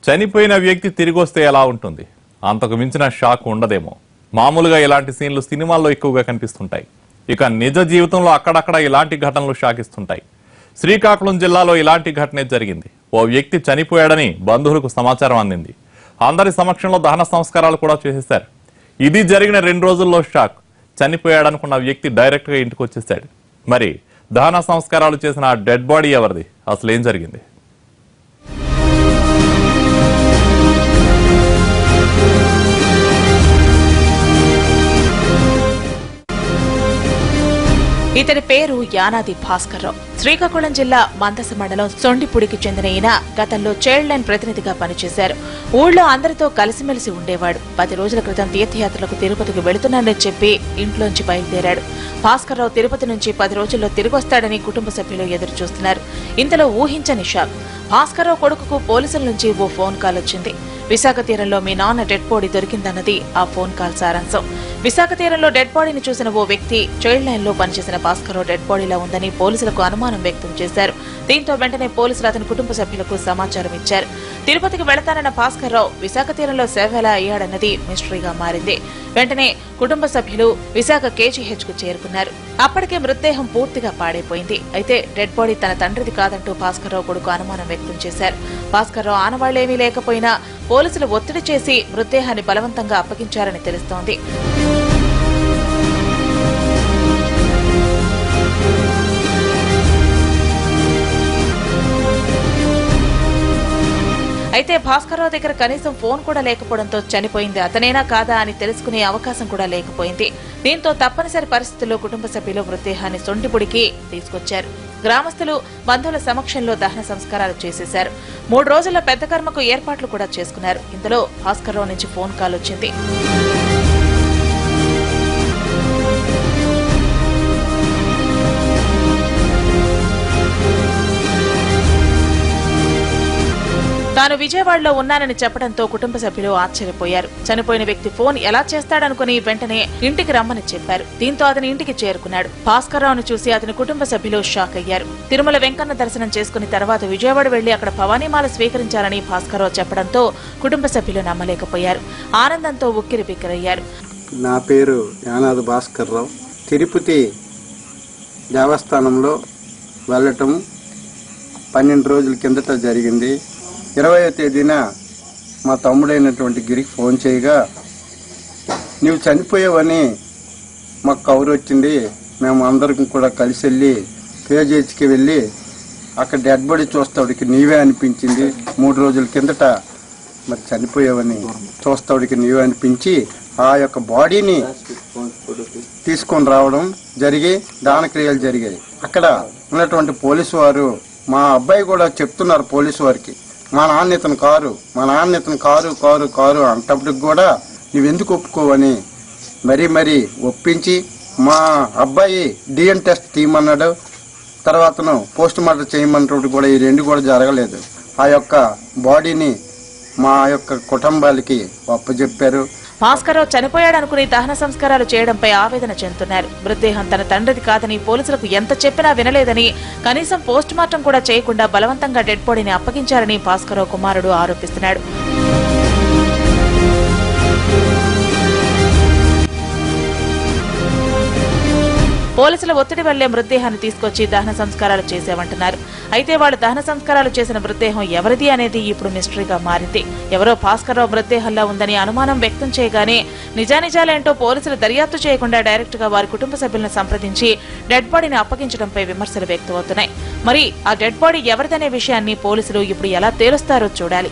చనిపోయిన వ్యక్తి తిరిగి వస్తే ఎలా ఉంటుంది? అంతకు మించిన షాక్ ఉండదేమో. మామూలుగా ఇలాంటి సీన్లు సినిమాల్లో ఎక్కువగా కనిపిస్తుంటాయి. ఇక నిజ జీవితంలో అక్కడక్కడ ఇలాంటి ఘటనలు షాకిస్తుంటాయి. శ్రీకాకుళం జిల్లాలో ఇలాంటి ఘటనే జరిగింది. ఓ వ్యక్తి చనిపోయాడని బంధువులకు సమాచారం అందింది. అందరి సమక్షంలో దహన సంస్కారాలు కూడా చేసేశారు. ఇది జరిగిన 2 రోజుల్లో షాక్. చనిపోయాడనుకున్న వ్యక్తి డైరెక్ట్ గా ఇంటికి వచ్చేసాడు. మరి దహన సంస్కారాలు చేసిన డెడ్ బాడీ ఎవరిది? అసలు ఏం జరిగింది? ఇతని పేరు యానాది భాస్కర్రావు. శ్రీకాకుళం జిల్లా మందస మండలం సొండిపుడికి చెందిన ఈయన గతంలో చైల్డ్ లైన్ ప్రతినిధిగా పనిచేశారు. ఊళ్ళో అందరితో కలిసిమెలిసి ఉండేవాడు. 10 రోజుల క్రితం తీర్థయాత్రలకు తిరుపతికి వెళుతున్నానని చెప్పి ఇంట్లోంచి బయలుదేరాడు. భాస్కర్రావు తిరుపతి నుంచి 10 రోజుల్లో తిరిగొస్తాడని కుటుంబ సభ్యులు ఎదురు చూస్తున్నారు. ఇంతలో ఊహించని షాక్. భాస్కర్రావు కొడుకుకు పోలీసుల నుంచి ఓ ఫోన్ కాల్ వచ్చింది. విశాఖ తీరంలో మీ నాన్న డెడ్ బాడీ దొరికిందన్నది ఆ ఫోన్ కాల్ సారాంశం. విశాఖ తీరంలో డెడ్ బాడీని చూసిన ఓ వ్యక్తి చైల్డ్ లైన్ లో పనిచేసిన భాస్కర్రావు డెడ్ బాడీలా ఉందని పోలీసులకు అనుమానం వ్యక్తం చేశారు. దీంతో వెంటనే పోలీసులు అతని కుటుంబ సభ్యులకు సమాచారం ఇచ్చారు. తిరుపతికి వెళతానన్న భాస్కర్రావు విశాఖ తీరంలో సేవ ఎలా అయ్యాడన్నది మిస్టరీగా మారింది. వెంటనే కుటుంబ సభ్యులు విశాఖ కేజీహెచ్ కు చేరుకున్నారు. అప్పటికే మృతదేహం పూర్తిగా పాడైపోయింది. అయితే డెడ్ బాడీ తన తండ్రిది కాదంటూ భాస్కర్రావు కొడుకు అనుమానం వ్యక్తం చేశారు. భాస్కర్రావు ఆనవాళ్లేమీ లేకపోయినా పోలీసులు ఒత్తిడి చేసి మృతదేహాన్ని బలవంతంగా అప్పగించారని తెలుస్తోంది. అయితే భాస్కర్రావు దగ్గర కనీసం ఫోన్ కూడా లేకపోవడంతో చనిపోయింది అతనేనా కాదా అని తెలుసుకునే అవకాశం కూడా లేకపోయింది. దీంతో తప్పనిసరి పరిస్థితుల్లో కుటుంబ సభ్యులు మృతదేహాన్ని సొంటిపుడికి తీసుకొచ్చారు. గ్రామస్తులు బంధువుల సమక్షంలో దహన సంస్కారాలు చేసేశారు. 3 రోజుల పెద్ద కర్మకు ఏర్పాట్లు కూడా చేసుకున్నారు. ఇందులో భాస్కర్రావు నుంచి ఫోన్ కాల్ వచ్చింది. తాను విజయవాడలో ఉన్నానని చెప్పడంతో కుటుంబ సభ్యులు ఆశ్చర్యపోయారు. చనిపోయిన వ్యక్తి ఫోన్ ఎలా చేస్తాడనుకుని వెంటనే ఇంటికి రమ్మని చెప్పారు. దీంతో అతని ఇంటికి చేరుకున్నాడు. భాస్కర్రావును చూసి అతని కుటుంబ సభ్యులు షాక్ అయ్యారు. తిరుమల వెంకన్న దర్శనం చేసుకుని తర్వాత విజయవాడ వెళ్లి అక్కడ భవానీమాల స్వీకరించాలని భాస్కర్రావు చెప్పడంతో కుటుంబ సభ్యులు నమ్మలేకపోయారు. ఆనందంతో ఉక్కిరి బిక్కిరయ్యారు. నా పేరు యానాది భాస్కర్రావు. తిరుపతి దేవస్థానంలో వెళ్ళటం 12 రోజుల కిందట జరిగింది. 20వ తేదీన మా తమ్ముడైనటువంటి గిరికి ఫోన్ చేయగా నీవు చనిపోయావని మాకు కవర్ వచ్చింది. మేము అందరం కూడా కలిసి వెళ్ళి కేజీహెచ్కి వెళ్ళి అక్కడ డెడ్ బాడీ చూస్తాడికి నీవే అనిపించింది. 3 రోజుల కిందట మరి చనిపోయావని చూస్తాడికి నీవే అనిపించి ఆ యొక్క బాడీని తీసుకొని రావడం జరిగి దానక్రియలు జరిగాయి. అక్కడ ఉన్నటువంటి పోలీసు వారు మా అబ్బాయి కూడా చెప్తున్నారు పోలీసు వారికి, మా నాన్న ఇతను కారు అంటప్పటికి కూడా నువ్వెందుకు ఒప్పుకోవని మరీ ఒప్పించి మా అబ్బాయి డిఎన్ టెస్ట్ తీయమన్నాడు. తర్వాతను పోస్ట్ మార్టం చేయమన్నప్పుడు కూడా ఈ 2 కూడా జరగలేదు. ఆ యొక్క బాడీని మా యొక్క కుటుంబాలకి అప్పచెప్పారు. భాస్కర్రావు చనిపోయాడనుకుని దహన సంస్కారాలు చేయడంపై ఆవేదన చెందుతున్నారు. మృతదేహం తన తండ్రిది కాదని పోలీసులకు ఎంత చెప్పినా వినలేదని, కనీసం పోస్ట్ మార్టం కూడా చేయకుండా బలవంతంగా డెడ్ బాడీని అప్పగించారని భాస్కర్రావు కుమారుడు ఆరోపిస్తున్నాడు. పోలీసుల ఒత్తిడి వల్లే మృతదేహాన్ని తీసుకొచ్చి దహన సంస్కారాలు చేశామంటున్నారు. అయితే వాళ్ళు దహన సంస్కారాలు చేసిన మృతదేహం ఎవరిది అనేది ఇప్పుడు మిస్టరీగా మారింది. ఎవరో భాస్కర్రావు మృతదేహంలా ఉందని అనుమానం వ్యక్తం చేయగానే నిజానిజాలేంటో పోలీసులు దర్యాప్తు చేయకుండా డైరెక్ట్ గా వారి కుటుంబ సభ్యులను సంప్రదించి డెడ్ బాడీని అప్పగించడంపై విమర్శలు వ్యక్తమవుతున్నాయి. మరి ఆ డెడ్ బాడీ ఎవరిదనే విషయాన్ని పోలీసులు ఇప్పుడు ఎలా తేలుస్తారో చూడాలి.